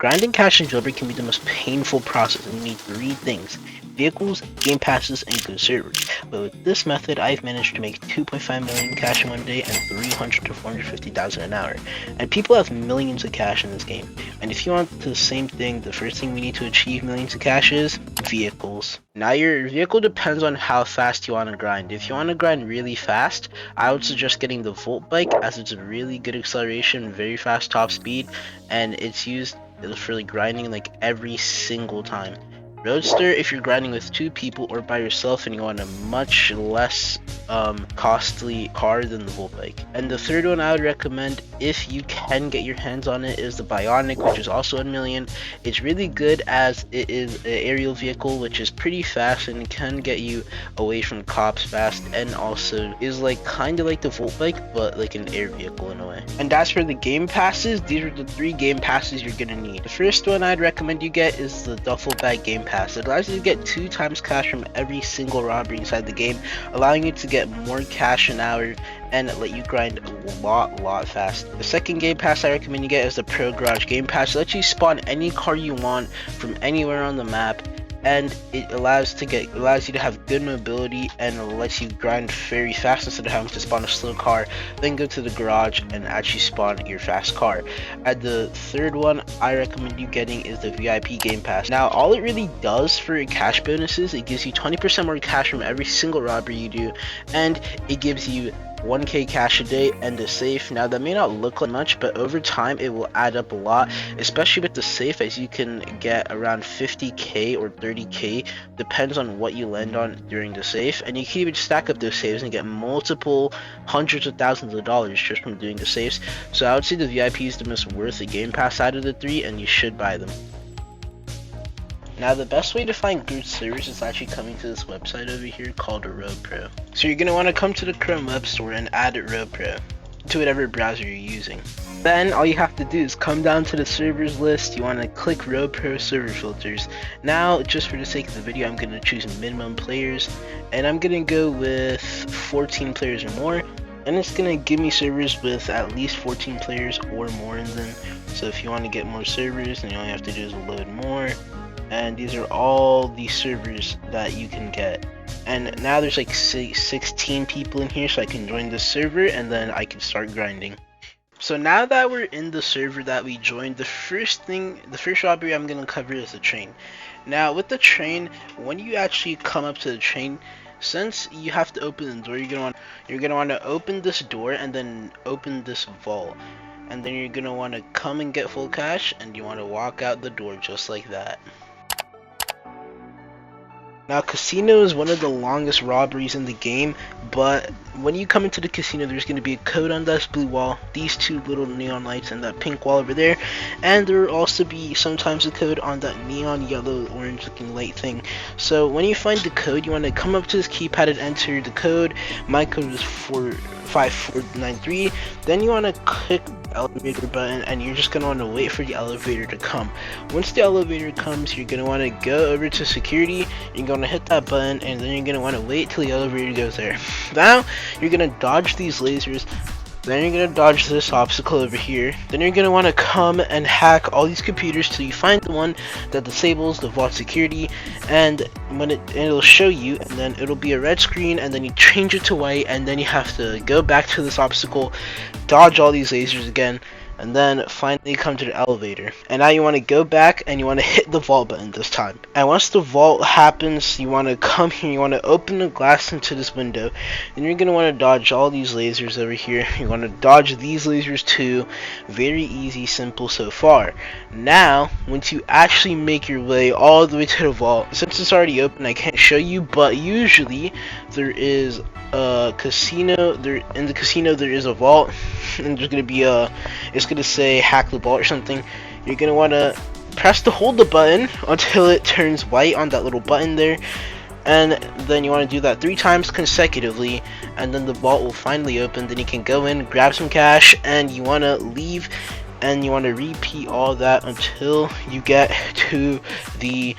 grinding cash in Jailbreak can be the most painful process, and you need three things: vehicles, game passes, and good servers. But with this method, I've managed to make 2.5 million cash in one day and 300 to 450,000 an hour. And people have millions of cash in this game. And if you want the same thing, the first thing we need to achieve millions of cash is vehicles. Now your vehicle depends on how fast you want to grind. If you want to grind really fast, I would suggest getting the Volt bike, as it's a really good acceleration, very fast top speed, and it's used for like grinding like every single time. Roadster, if you're grinding with two people or by yourself and you want a much less costly car than the Volt bike. And the third one I would recommend, if you can get your hands on it, is the Bionic, which is also 1 million. It's really good as it is an aerial vehicle, which is pretty fast and can get you away from cops fast, and also is like kind of like the Volt bike, but like an air vehicle in a way. And as for the game passes, these are the 3 game passes you're gonna need. The first one I'd recommend you get is the duffel bag game pass. It allows you to get 2 times cash from every single robbery inside the game, allowing you to get more cash an hour and let you grind a lot fast. The second game pass I recommend you get is the Pro Garage game pass. It lets you spawn any car you want from anywhere on the map, and it allows you to have good mobility and lets you grind very fast instead of having to spawn a slow car, then go to the garage and actually spawn your fast car. And the third one I recommend you getting is the VIP game pass. Now all it really does for cash bonuses, it gives you 20% more cash from every single robbery you do, and it gives you 1k cash a day and the safe. Now that may not look like much, but over time it will add up a lot, especially with the safe, as you can get around 50k or 30k, depends on what you land on during the safe, and you can even stack up those saves and get multiple hundreds of thousands of dollars just from doing the saves. So I would say the VIP is the most worth the game pass out of the 3, and you should buy them. Now the best way to find good servers is actually coming to this website over here called RobePro. So you're going to want to come to the Chrome Web Store and add RobePro to whatever browser you're using. Then all you have to do is come down to the servers list. You want to click RobePro server filters. Now just for the sake of the video, I'm going to choose minimum players, and I'm going to go with 14 players or more. And it's going to give me servers with at least 14 players or more in them. So if you want to get more servers, then all you have to do is load more. And these are all the servers that you can get. And now there's like 16 people in here, so I can join the server and then I can start grinding. So now that we're in the server that we joined, the first robbery I'm gonna cover is the train. Now with the train, when you actually come up to the train, since you have to open the door, you're gonna want to open this door and then open this vault. And then you're gonna want to come and get full cash, and you want to walk out the door just like that. Now casino is one of the longest robberies in the game, but when you come into the casino, there's going to be a code on this blue wall, these 2 little neon lights, and that pink wall over there, and there will also be sometimes a code on that neon yellow orange looking light thing. So when you find the code, you want to come up to this keypad and enter the code. My code is 45493. Then you want to click the elevator button, and you're just going to want to wait for the elevator to come. Once the elevator comes, you're going to want to go over to security. You're going to hit that button, and then you're going to want to wait till the elevator goes there. Now you're going to dodge these lasers, then you're going to dodge this obstacle over here, then you're going to want to come and hack all these computers till you find the one that disables the vault security, and when it'll show you, and then it'll be a red screen, and then you change it to white, and then you have to go back to this obstacle, dodge all these lasers again, and then finally come to the elevator. And now you want to go back and you want to hit the vault button this time. And once the vault happens, you want to come here, you want to open the glass into this window, and you're going to want to dodge all these lasers over here. You want to dodge these lasers too. Very easy, simple so far. Now once you actually make your way all the way to the vault, since it's already open I can't show you, but usually there is a casino. In the casino there is a vault, and there's going to be it's going to say hack the vault or something. You're going to want to press the hold the button until it turns white on that little button there, and then you want to do that 3 times consecutively, and then the vault will finally open. Then you can go in, grab some cash, and you want to leave, and you want to repeat all that until you get to the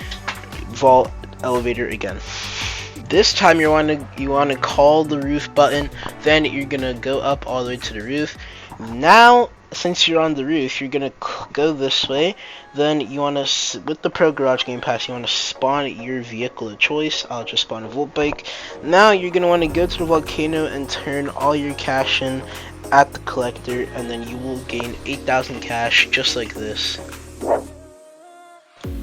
vault elevator again. This time you want to call the roof button, then you're gonna go up all the way to the roof. Now since you're on the roof, you're gonna go this way. Then you wanna, with the Pro Garage Game Pass, you wanna spawn your vehicle of choice. I'll just spawn a Volt Bike. Now you're gonna wanna go to the volcano and turn all your cash in at the collector, and then you will gain 8,000 cash just like this.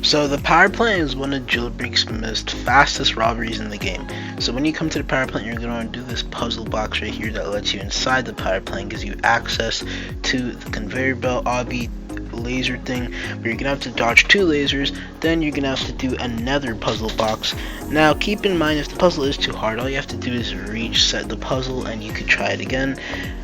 So the power plant is one of Jailbreak's most fastest robberies in the game. So when you come to the power plant, you're going to want to do this puzzle box right here that lets you inside the power plant, gives you access to the conveyor belt obby laser thing, where you're gonna have to dodge 2 lasers. Then you're gonna have to do another puzzle box. Now keep in mind, if the puzzle is too hard, all you have to do is reset the puzzle and you could try it again.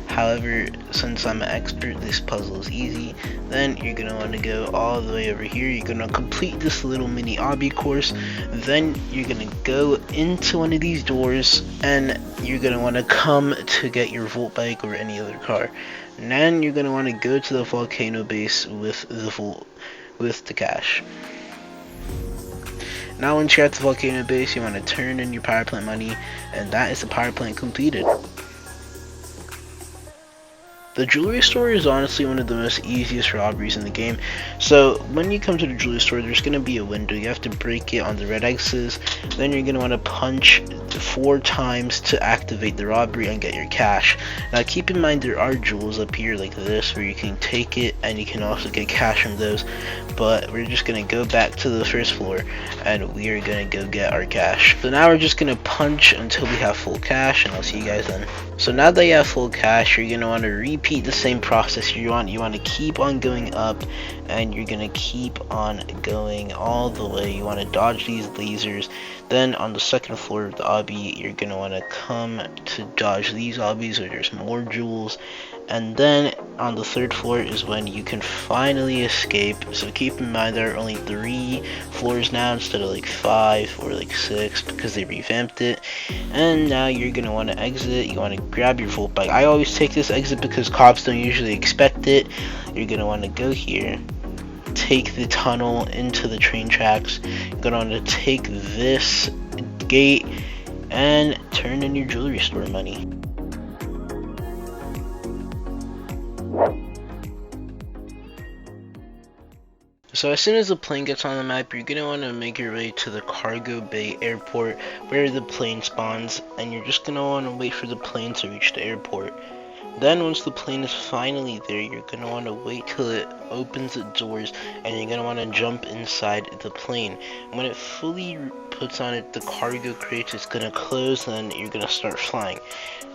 However, since I'm an expert, this puzzle is easy. Then you're gonna want to go all the way over here. You're gonna complete this little mini obby course. Then you're gonna go into one of these doors, and you're gonna want to come to get your Volt Bike or any other car. And then you're gonna want to go to the volcano base with the cash. Now once you're at the volcano base, you want to turn in your power plant money, and that is the power plant completed. The jewelry store is honestly one of the most easiest robberies in the game. So when you come to the jewelry store, there's going to be a window. You have to break it on the red X's. Then you're going to want to punch 4 times to activate the robbery and get your cash. Now keep in mind, there are jewels up here like this where you can take it and you can also get cash from those. But we're just going to go back to the first floor and we are going to go get our cash. So now we're just going to punch until we have full cash, and I'll see you guys then. So now that you have full cash, you're going to want to repeat the same process. You want to keep on going up, and you're going to keep on going all the way. You want to dodge these lasers. Then on the second floor of the obby, you're going to want to come to dodge these obbies where there's more jewels. And then on the third floor is when you can finally escape. So keep in mind, there are only 3 floors now instead of like 5 or like 6 because they revamped it. And now you're gonna want to exit. You want to grab your Volt Bike. I always take this exit because cops don't usually expect it. You're gonna want to go here, take the tunnel into the train tracks. You're gonna want to take this gate and turn in your jewelry store money. So as soon as the plane gets on the map, you're going to want to make your way to the Cargo Bay Airport where the plane spawns, and you're just going to want to wait for the plane to reach the airport. Then once the plane is finally there, you're going to want to wait till it opens the doors, and you're going to want to jump inside the plane. When it fully puts on it, the cargo crates is going to close, and you're going to start flying.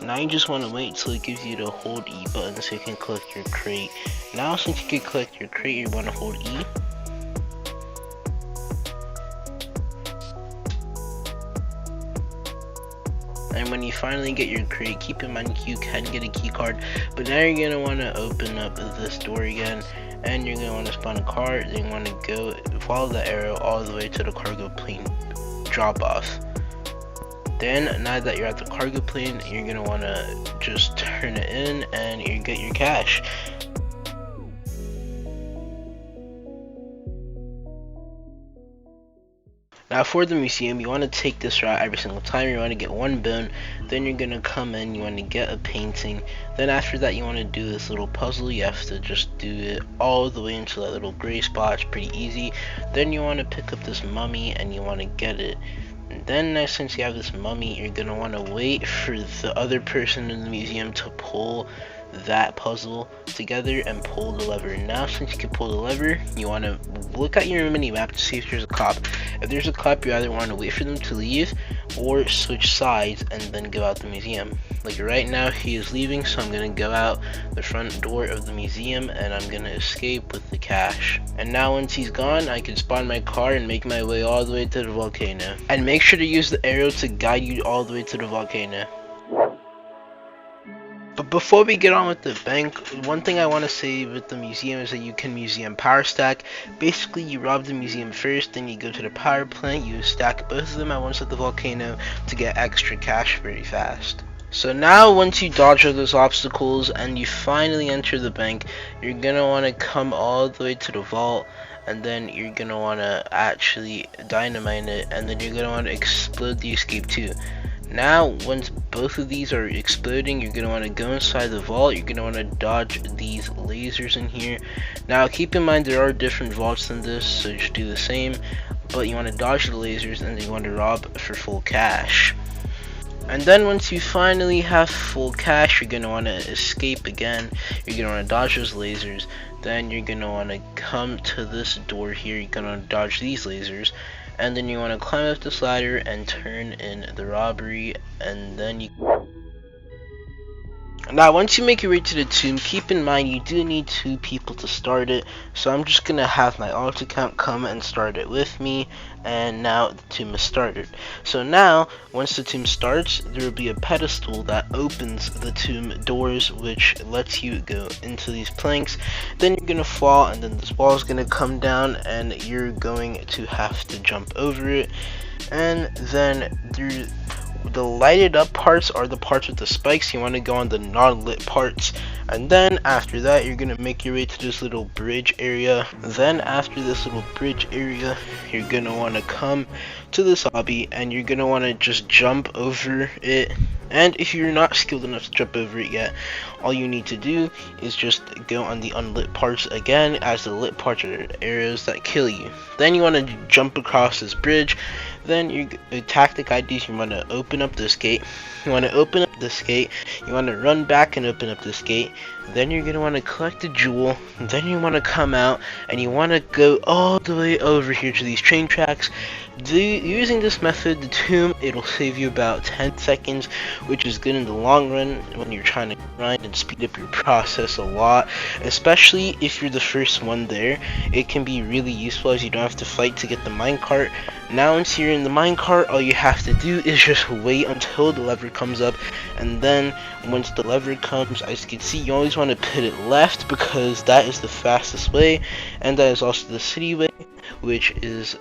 Now you just want to wait till it gives you the hold E button so you can collect your crate. Now since you can collect your crate, you want to hold E. And when you finally get your crate, keep in mind you can get a key card, but now you're going to want to open up this door again, and you're going to want to spawn a car. Then you want to go follow the arrow all the way to the cargo plane drop off. Then now that you're at the cargo plane, you're going to want to just turn it in and you get your cash. Now for the museum, you want to take this route every single time. You want to get 1 bone, then you're going to come in, you want to get a painting. Then after that, you want to do this little puzzle. You have to just do it all the way into that little gray spot. It's pretty easy. Then you want to pick up this mummy and you want to get it. And then since you have this mummy, you're going to want to wait for the other person in the museum to pull that puzzle together and pull the lever. Now since you can pull the lever, you want to look at your mini map to see if there's a cop. If there's a cop, you either want to wait for them to leave or switch sides and then go out the museum. Like right now he is leaving, so I'm gonna go out the front door of the museum and I'm gonna escape with the cash. And now once he's gone, I can spawn my car and make my way all the way to the volcano. And make sure to use the arrow to guide you all the way to the volcano. But before we get on with the bank, one thing I want to say with the museum is that you can museum power stack. Basically, you rob the museum first, then you go to the power plant, you stack both of them at once at the volcano to get extra cash very fast. So now once you dodge all those obstacles and you finally enter the bank, you're going to want to come all the way to the vault, and then you're going to want to actually dynamite it, and then you're going to want to explode the escape too. Now, once both of these are exploding, you're going to want to go inside the vault. You're going to want to dodge these lasers in here. Now, keep in mind there are different vaults than this, so just do the same. But you want to dodge the lasers and then you want to rob for full cash. And then once you finally have full cash, you're going to want to escape again. You're going to want to dodge those lasers. Then you're going to want to come to this door here. You're going to want to dodge these lasers. And then you want to climb up this ladder and turn in the robbery. And then you... Now, once you make your way to the tomb, keep in mind you do need 2 people to start it. So I'm just going to have my alt account come and start it with me. And now the tomb is started. So now, once the tomb starts, there will be a pedestal that opens the tomb doors, which lets you go into these planks. Then you're going to fall, and then this wall is going to come down, and you're going to have to jump over it. And then the lighted up parts are the parts with the spikes. You want to go on the non-lit parts, and then after that you're gonna make your way to this little bridge area. Then after this little bridge area, you're gonna want to come to this lobby and you're gonna want to just jump over it. And if you're not skilled enough to jump over it yet, all you need to do is just go on the unlit parts again, as the lit parts are the areas that kill you. Then you want to jump across this bridge. Then your tactic IDs, you want to open up this gate. You want to open up this gate. You want to run back and open up this gate. Then you're going to want to collect a jewel. Then you want to come out and you want to go all the way over here to these train tracks. Using this method, the tomb, it'll save you about 10 seconds, which is good in the long run when you're trying to grind and speed up your process a lot, especially if you're the first one there. It can be really useful as you don't have to fight to get the minecart. Now once you're in the minecart, all you have to do is just wait until the lever comes up, and then once the lever comes, as you can see, you always want to put it left because that is the fastest way, and that is also the city way, which is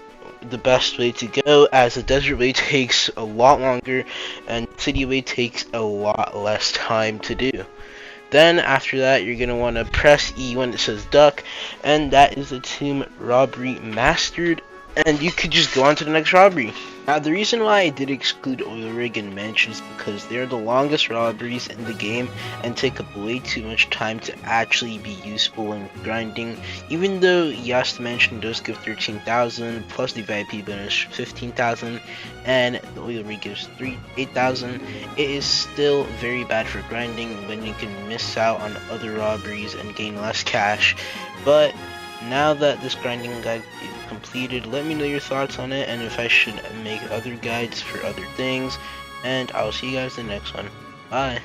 the best way to go, as the desert way takes a lot longer and city way takes a lot less time to do. Then after that, you're going to want to press E when it says duck, and that is the tomb robbery mastered, and you could just go on to the next robbery. Now, the reason why I did exclude oil rig and mansion is because they're the longest robberies in the game and take up way too much time to actually be useful when grinding. Even though, yes, the mansion does give 13,000 plus the VIP bonus 15,000, and the oil rig gives 8,000, it is still very bad for grinding when you can miss out on other robberies and gain less cash. But now that this grinding guide is completed, let me know your thoughts on it and if I should make other guides for other things, and I'll see you guys in the next one. Bye.